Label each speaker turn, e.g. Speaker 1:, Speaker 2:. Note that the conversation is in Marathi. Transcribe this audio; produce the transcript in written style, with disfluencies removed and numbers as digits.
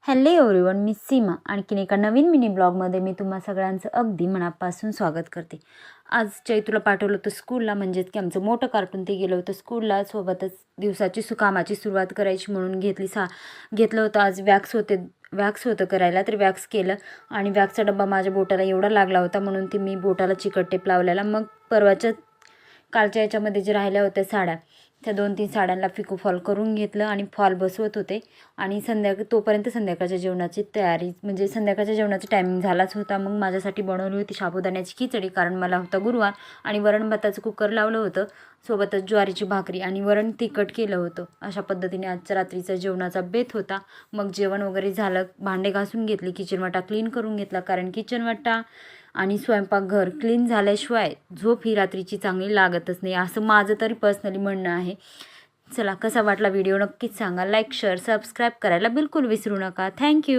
Speaker 1: हॅलो एव्हरीवन, मी सीमा आणखीन एका नवीन मिनी ब्लॉगमध्ये मी तुम्हा सगळ्यांचं अगदी मनापासून स्वागत करते। आज चैतूला पाठवलं होतं स्कूलला, म्हणजेच की आमचं मोठं कार्टून ते गेलं होतं स्कूलला। सोबतच दिवसाची कामाची सुरुवात करायची म्हणून घेतलं होतं। आज वॅक्स होतं करायला, तर वॅक्स केलं आणि वॅक्सचा डब्बा माझ्या बोटाला एवढा लागला होता म्हणून ती मी बोटाला चिकट टेप लावलेला। मग कालच्या याच्यामध्ये जे राहिल्या होत्या साड्या, त्या 2-3 साड्यांना पिको फॉल करून घेतलं आणि फॉल बसवत होते। आणि तोपर्यंत संध्याकाळच्या जेवणाची तयारी, म्हणजे संध्याकाळच्या जेवणाचा टायमिंग झालाच होता। मग माझ्यासाठी बनवली होती साबुदाण्याची खिचडी, कारण मला होता गुरुवार, आणि वरण भाताचं कुकर लावलं होतं। सोबतच ज्वारीची भाकरी आणि वरण तिखट केलं होतं। अशा पद्धतीने आजच्या रात्रीचा जेवणाचा बेत होता। मग जेवण वगैरे झालं, भांडे घासून घेतली, किचनवाटा क्लीन करून घेतला, कारण किचनवाटा आणि स्वयंपाकघर क्लीन झाल्याशिवाय झोप ही रात्रीची चांगली लागतच नाही, असं माझं तरी पर्सनली म्हणणं आहे। चला, कसा वाटला व्हिडिओ नक्कीच सांगा। लाईक, शेअर, सबस्क्राईब करायला बिलकुल विसरू नका। थँक्यू।